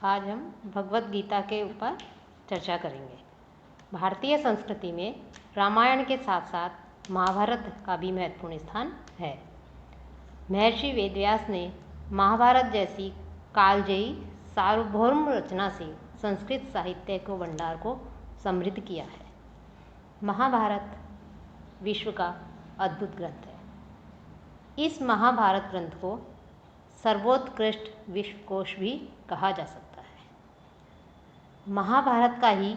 आज हम भगवत गीता के ऊपर चर्चा करेंगे। भारतीय संस्कृति में रामायण के साथ साथ महाभारत का भी महत्वपूर्ण स्थान है। महर्षि वेदव्यास ने महाभारत जैसी कालजयी सार्वभौम रचना से संस्कृत साहित्य को भंडार को समृद्ध किया है। महाभारत विश्व का अद्भुत ग्रंथ है। इस महाभारत ग्रंथ को सर्वोत्कृष्ट विश्वकोश भी कहा जा सकता है। महाभारत का ही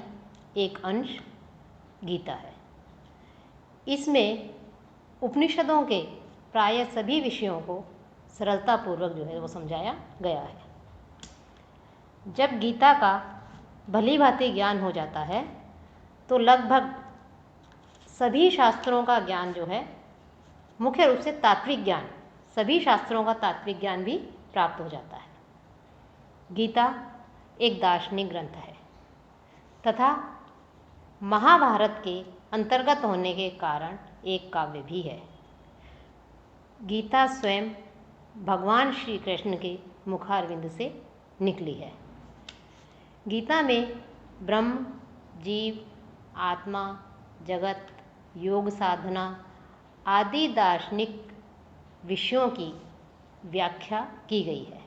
एक अंश गीता है। इसमें उपनिषदों के प्राय सभी विषयों को सरलतापूर्वक वो समझाया गया है। जब गीता का भली भांति ज्ञान हो जाता है तो लगभग सभी शास्त्रों का ज्ञान मुख्य रूप से तात्विक ज्ञान, सभी शास्त्रों का तात्विक ज्ञान भी प्राप्त हो जाता है। गीता एक दार्शनिक ग्रंथ है तथा महाभारत के अंतर्गत होने के कारण एक काव्य भी है। गीता स्वयं भगवान श्री कृष्ण के मुखारविंद से निकली है। गीता में ब्रह्म, जीव, आत्मा, जगत, योग साधना आदि दार्शनिक विषयों की व्याख्या की गई है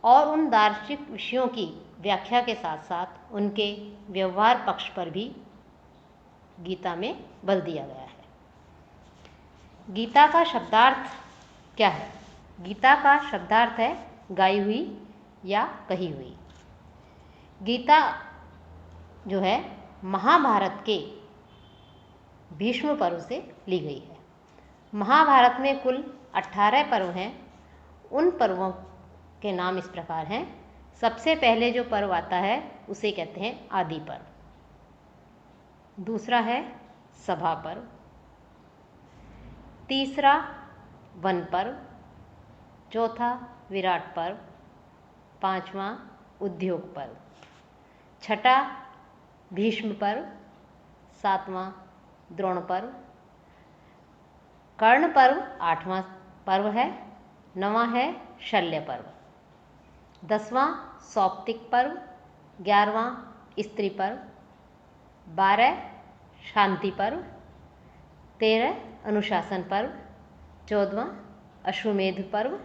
और उन दार्शनिक विषयों की व्याख्या के साथ साथ उनके व्यवहार पक्ष पर भी गीता में बल दिया गया है। गीता का शब्दार्थ क्या है? गीता का शब्दार्थ है गाई हुई या कही हुई। गीता महाभारत के भीष्म पर्व से ली गई है। महाभारत में कुल 18 पर्व हैं। उन पर्वों के नाम इस प्रकार हैं। सबसे पहले जो पर्व आता है उसे कहते हैं आदि पर्व। दूसरा है सभा पर्व। तीसरा वन पर्व। चौथा विराट पर्व। पांचवा उद्योग पर्व। छठा भीष्म पर्व। सातवां द्रोण पर्व। कर्ण पर्व 8वां पर्व है। 9वां है शल्य पर्व। 10वां सौप्तिक पर्व। 11वां स्त्री पर्व। 12 शांति पर्व। 13 अनुशासन पर्व। 14वां अश्वमेध पर्व।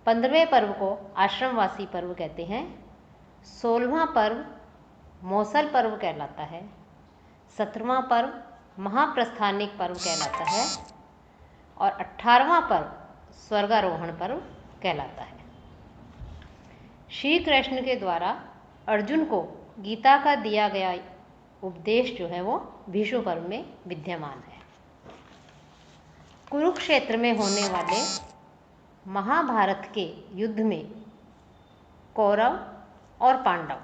15वें पर्व को आश्रमवासी पर्व कहते हैं। 16वां पर्व मौसल पर्व कहलाता है। 17वां पर्व महाप्रस्थानिक पर्व कहलाता है और 18वां पर्व स्वर्गारोहण पर्व कहलाता है। श्री कृष्ण के द्वारा अर्जुन को गीता का दिया गया उपदेश वो भीष्म पर्व में विद्यमान है। कुरुक्षेत्र में होने वाले महाभारत के युद्ध में कौरव और पांडव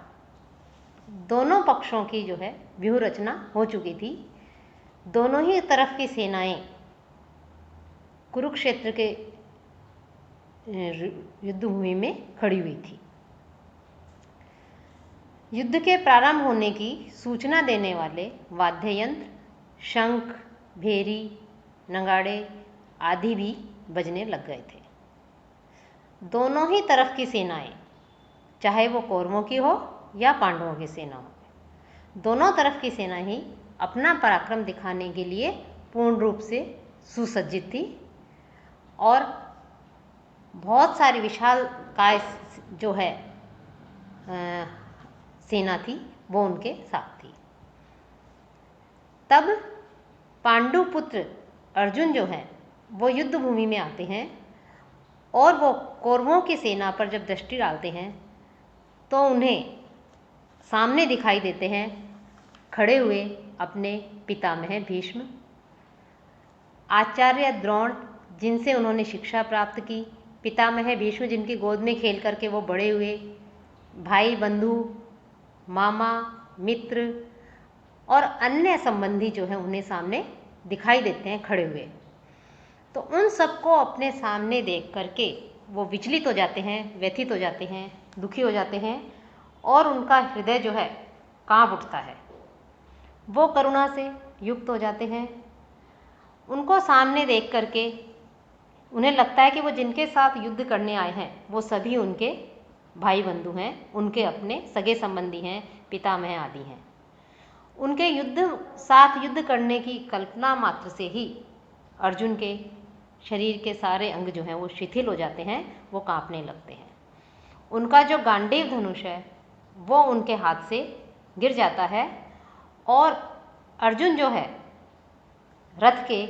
दोनों पक्षों की व्यूह रचना हो चुकी थी। दोनों ही तरफ की सेनाएं कुरुक्षेत्र के युद्ध भूमि में खड़ी हुई थी। युद्ध के प्रारंभ होने की सूचना देने वाले वाद्य यंत्र शंख, भेरी, नगाड़े आदि भी बजने लग गए थे। दोनों ही तरफ की सेनाएं, चाहे वो कौरवों की हो या पांडवों की सेना हो, दोनों तरफ की सेना ही अपना पराक्रम दिखाने के लिए पूर्ण रूप से सुसज्जित थी और बहुत सारी विशाल काय सेना थी वो उनके साथ थी। तब पांडु पुत्र अर्जुन वो युद्ध भूमि में आते हैं और वो कौरवों की सेना पर जब दृष्टि डालते हैं तो उन्हें सामने दिखाई देते हैं खड़े हुए अपने पितामह भीष्म, आचार्य द्रोण जिनसे उन्होंने शिक्षा प्राप्त की, पितामह भीष्म जिनकी गोद में खेल करके वो बड़े हुए, भाई बंधु, मामा, मित्र और अन्य संबंधी उन्हें सामने दिखाई देते हैं खड़े हुए। तो उन सबको अपने सामने देख करके वो विचलित हो जाते हैं, व्यथित हो जाते हैं, दुखी हो जाते हैं और उनका हृदय कांप उठता है। वो करुणा से युक्त हो जाते हैं। उनको सामने देख करके उन्हें लगता है कि वो जिनके साथ युद्ध करने आए हैं वो सभी उनके भाई बंधु हैं, उनके अपने सगे संबंधी हैं, पितामह आदि हैं। उनके साथ युद्ध करने की कल्पना मात्र से ही अर्जुन के शरीर के सारे अंग जो हैं वो शिथिल हो जाते हैं, वो कांपने लगते हैं। उनका जो गांडीव धनुष है वो उनके हाथ से गिर जाता है और अर्जुन जो है रथ के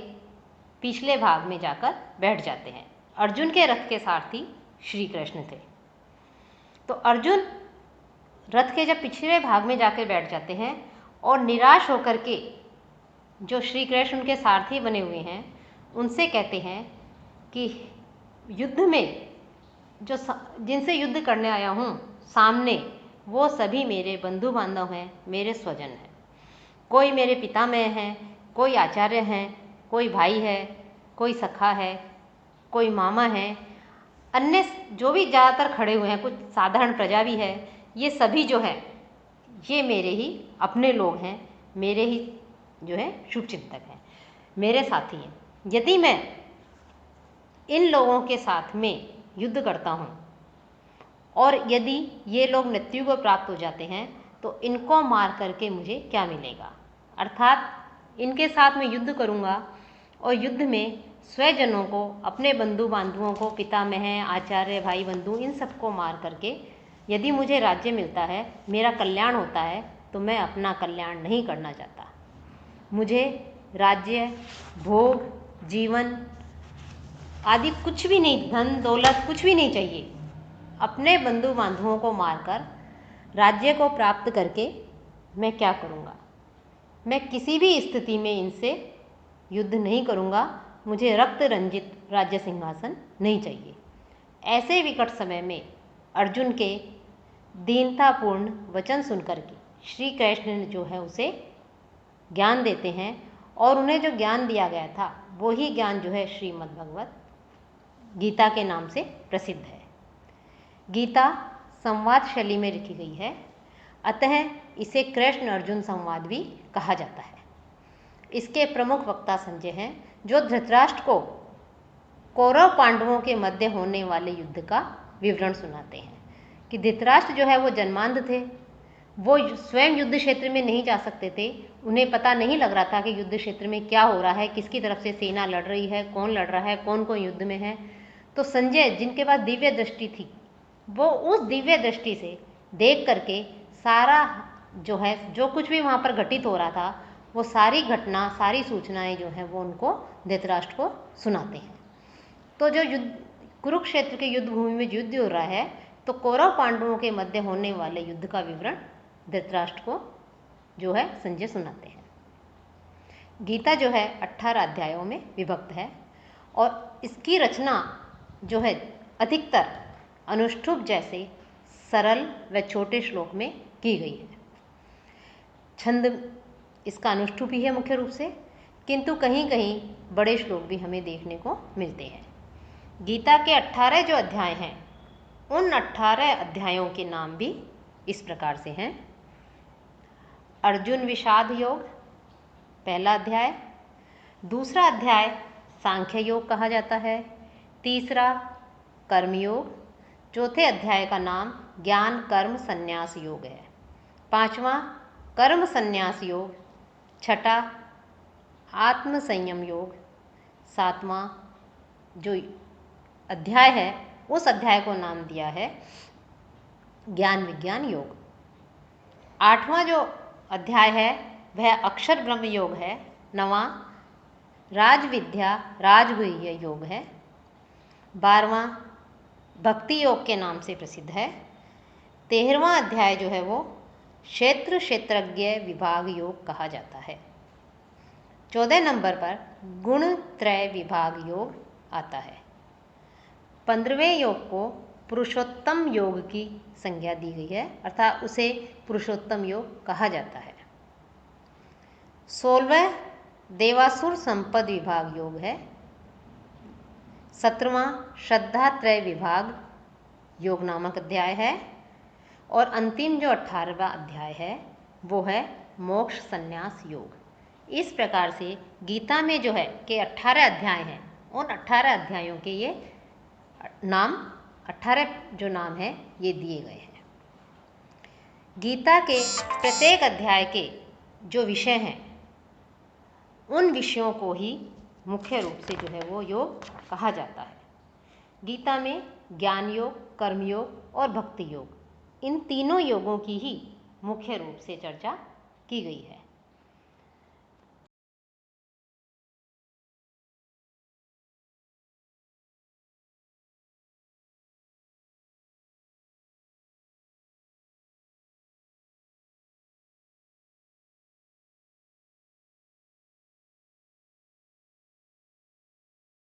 पिछले भाग में जाकर बैठ जाते हैं। अर्जुन के रथ के सारथी श्री कृष्ण थे। तो अर्जुन रथ के जब पिछले भाग में जाकर बैठ जाते हैं और निराश होकर के जो श्री कृष्ण उनके सारथी बने हुए हैं उनसे कहते हैं कि युद्ध में जो जिनसे युद्ध करने आया हूँ सामने, वो सभी मेरे बंधु बांधव हैं, मेरे स्वजन हैं। कोई मेरे पितामह हैं, कोई आचार्य हैं, कोई भाई है, कोई सखा है, कोई मामा है, अन्य जो भी ज़्यादातर खड़े हुए हैं, कुछ साधारण प्रजा भी है, ये सभी जो है ये मेरे ही अपने लोग हैं, मेरे ही जो है शुभचिंतक हैं, मेरे साथी हैं। यदि मैं इन लोगों के साथ में युद्ध करता हूँ और यदि ये लोग मृत्यु को प्राप्त हो जाते हैं तो इनको मार करके मुझे क्या मिलेगा। अर्थात इनके साथ में युद्ध करूँगा और युद्ध में स्वजनों को, अपने बंधु बांधवों को, पितामह, आचार्य, भाई बंधु, इन सबको मार करके यदि मुझे राज्य मिलता है, मेरा कल्याण होता है, तो मैं अपना कल्याण नहीं करना चाहता। मुझे राज्य, भोग, जीवन आदि कुछ भी नहीं, धन दौलत कुछ भी नहीं चाहिए। अपने बंधु बांधवों को मारकर राज्य को प्राप्त करके मैं क्या करूँगा। मैं किसी भी स्थिति में इनसे युद्ध नहीं करूँगा। मुझे रक्त रंजित राज्य सिंहासन नहीं चाहिए। ऐसे विकट समय में अर्जुन के दीनतापूर्ण वचन सुनकर के श्री कृष्ण जो है उसे ज्ञान देते हैं और उन्हें जो ज्ञान दिया गया था वही ज्ञान जो है श्रीमद् भगवत गीता के नाम से प्रसिद्ध है। गीता संवाद शैली में लिखी गई है, अतः इसे कृष्ण अर्जुन संवाद भी कहा जाता है। इसके प्रमुख वक्ता संजय हैं, जो धृतराष्ट्र को कौरव पांडवों के मध्य होने वाले युद्ध का विवरण सुनाते हैं कि धृतराष्ट्र जो है वो जन्मांध थे, वो स्वयं युद्ध क्षेत्र में नहीं जा सकते थे, उन्हें पता नहीं लग रहा था कि युद्ध क्षेत्र में क्या हो रहा है, किसकी तरफ से सेना लड़ रही है, कौन लड़ रहा है, कौन कौन युद्ध में है। तो संजय जिनके पास दिव्य दृष्टि थी, वो उस दिव्य दृष्टि से देख करके सारा जो है, जो कुछ भी वहाँ पर घटित हो रहा था, वो सारी घटना, सारी सूचनाएं जो हैं वो उनको धृतराष्ट्र को सुनाते हैं। तो जो युद्ध, कुरुक्षेत्र के युद्ध भूमि में युद्ध हो रहा है, तो कौरव पांडवों के मध्य होने वाले युद्ध का विवरण धृतराष्ट्र को जो है संजय सुनाते हैं। गीता जो है 18 अध्यायों में विभक्त है और इसकी रचना जो है अधिकतर अनुष्ठुप जैसे सरल व छोटे श्लोक में की गई है। छंद इसका अनुष्ठुप ही है मुख्य रूप से, किंतु कहीं कहीं बड़े श्लोक भी हमें देखने को मिलते हैं। गीता के 18 जो अध्याय हैं, उन 18 अध्यायों के नाम भी इस प्रकार से हैं। अर्जुन विषाद योग पहला अध्याय, दूसरा अध्याय सांख्य योग कहा जाता है, तीसरा कर्मयोग, चौथे अध्याय का नाम ज्ञान कर्म संन्यास योग है, पांचवा कर्म संन्यास योग, छठा आत्म संयम योग, सातवां जो अध्याय है उस अध्याय को नाम दिया है ज्ञान विज्ञान योग, आठवां जो अध्याय है वह अक्षर ब्रह्म योग है, नवां राज विद्या राजगुह्य योग है, 12वां भक्ति योग के नाम से प्रसिद्ध है, 13वां अध्याय जो है वो क्षेत्र क्षेत्रज्ञ विभाग योग कहा जाता है, 14 नंबर पर गुण त्रय विभाग योग आता है, 15वें योग को पुरुषोत्तम योग की संज्ञा दी गई है, अर्थात उसे पुरुषोत्तम योग कहा जाता है, 16वां देवासुर संपद विभाग योग है, 17वां श्रद्धा त्रय विभाग योग नामक अध्याय है और अंतिम जो 18वां अध्याय है वो है मोक्ष संन्यास योग। इस प्रकार से गीता में जो है कि 18 अध्याय हैं, उन 18 अध्यायों के ये नाम 18 जो नाम है ये दिए गए हैं। गीता के प्रत्येक अध्याय के जो विषय हैं उन विषयों को ही मुख्य रूप से जो है वो योग कहा जाता है। गीता में ज्ञान योग, कर्म योग और भक्ति योग, इन तीनों योगों की ही मुख्य रूप से चर्चा की गई है।